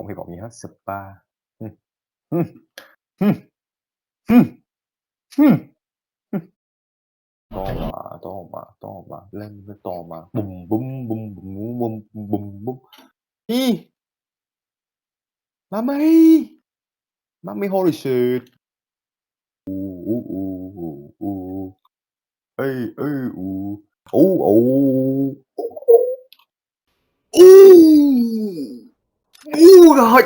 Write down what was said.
không hy vọng gì hết. Spa. Ừm. Ừm. Ừm. Ừm. Ừm. Ừm. To mà, to mà, to mà, lên nó to mà. Bùm, bum, bum, bùm, bum, bum, bum, bum, bum. Hi! Mommy! Mommy, holy shit! Ooh, ooh, ooh, ooh. Ê, ê, ú, ú. Ú! Ú, rồi!